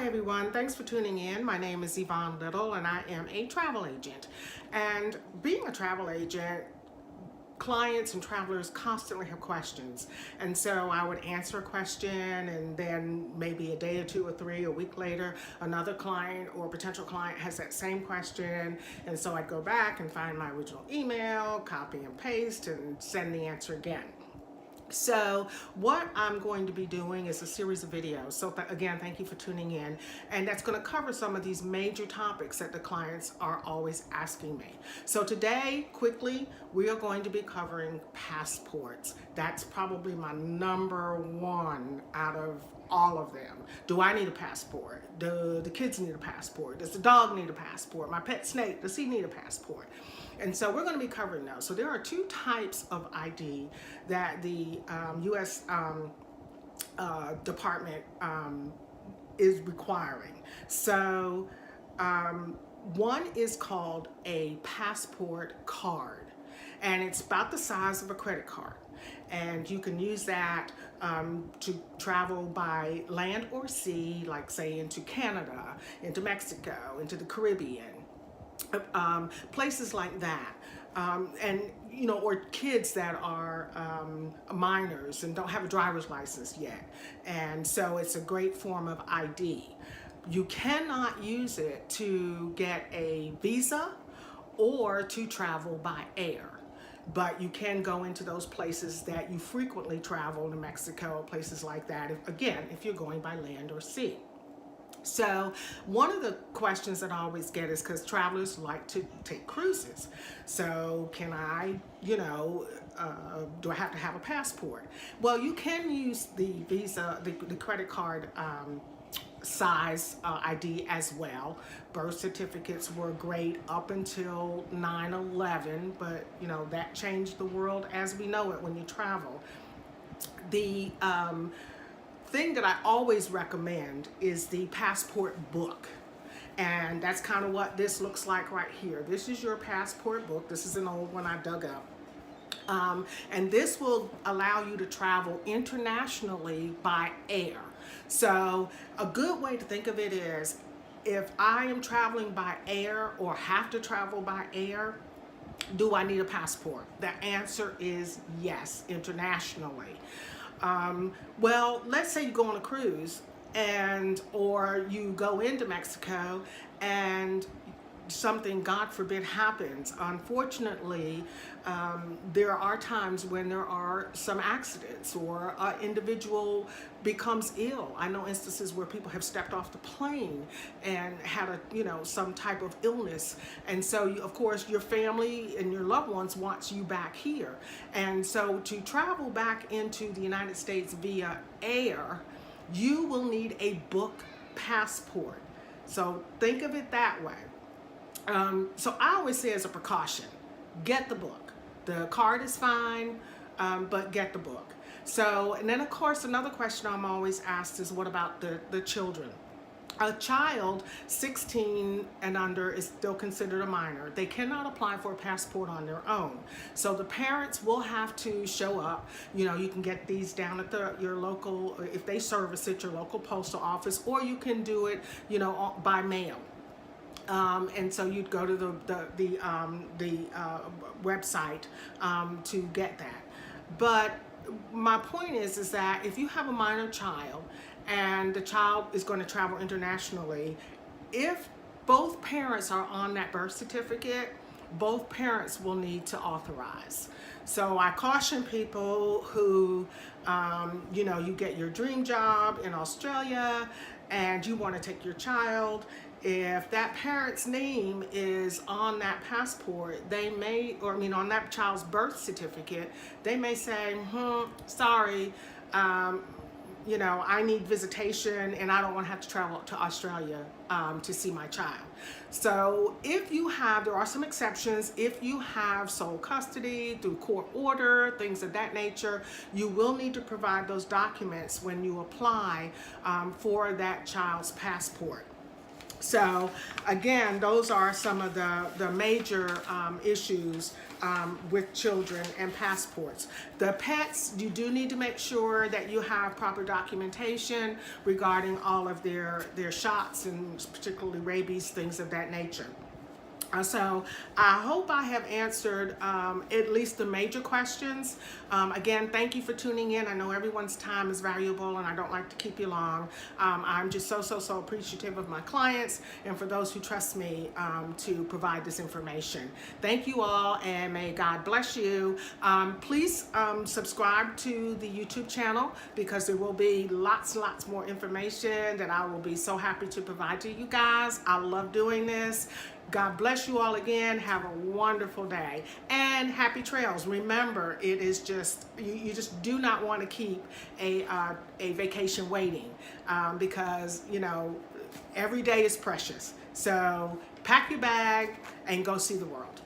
Hi everyone, thanks for tuning in. My name is Yvonne Little and I am a travel agent. And being a travel agent, clients and travelers constantly have questions. And so I would answer a question and then maybe a day or two or three, a week later, another client or potential client has that same question. And so I'd go back and find my original email, copy and paste and send the answer again. So what I'm going to be doing is a series of videos. So again, thank you for tuning in. And that's going to cover some of these major topics that the clients are always asking me. So today, quickly, we are going to be covering passports. That's probably my number one out of all of them. Do I need a passport? Do the kids need a passport? Does the dog need a passport? My pet snake, does he need a passport? And so we're going to be covering those. So there are two types of ID that the U.S. Department is requiring. So one is called a passport card, and it's about the size of a credit card. And you can use that to travel by land or sea, like say into Canada, into Mexico, into the Caribbean, places like that. And you know, or kids that are minors and don't have a driver's license yet. And so it's a great form of ID. You cannot use it to get a visa or to travel by air. But you can go into those places that you frequently travel to Mexico, places like that, if you're going by land or sea. So one of the questions that I always get is because travelers like to take cruises. So can I, do I have to have a passport? Well, you can use the Visa, the credit card size ID as well. Birth certificates were great up until 9/11, but that changed the world as we know it when you travel. The thing that I always recommend is the passport book. And that's kind of what this looks like right here. This is your passport book. This is an old one I dug up. And this will allow you to travel internationally by air. So a good way to think of it is, if I am traveling by air or have to travel by air, do I need a passport? The answer is yes, internationally. Well, let's say you go on a cruise or you go into Mexico and something, God forbid, happens. Unfortunately, there are times when there are some accidents or an individual becomes ill. I know instances where people have stepped off the plane and had some type of illness. And so, of course, your family and your loved ones wants you back here. And so to travel back into the United States via air, you will need a book passport. So think of it that way. So I always say, as a precaution, get the book. The card is fine, but get the book. So, and then of course, another question I'm always asked is, what about the children? A child 16 and under is still considered a minor. They cannot apply for a passport on their own. So the parents will have to show up. You can get these down at your local, if they service it, your local postal office, or you can do it, by mail. And so you'd go to the website to get that. But my point is that if you have a minor child and the child is going to travel internationally, if both parents are on that birth certificate, both parents will need to authorize. So I caution people who, you get your dream job in Australia and you want to take your child. If that parent's name is on that passport, they may, on that child's birth certificate, they may say, sorry, I need visitation and I don't want to have to travel to Australia to see my child. So there are some exceptions. If you have sole custody through court order, things of that nature, you will need to provide those documents when you apply for that child's passport. So again, those are some of the major issues with children and passports. The pets, you do need to make sure that you have proper documentation regarding all of their shots, and particularly rabies, things of that nature. So I hope I have answered at least the major questions. Again, thank you for tuning in. I know everyone's time is valuable and I don't like to keep you long. I'm just so appreciative of my clients and for those who trust me to provide this information. Thank you all, and may God bless you. Please subscribe to the YouTube channel, because there will be lots more information that I will be so happy to provide to you guys. I love doing this. God bless you all again. Have a wonderful day and happy trails. Remember, it is just, you just do not want to keep a vacation waiting, because, you know, every day is precious. So pack your bag and go see the world.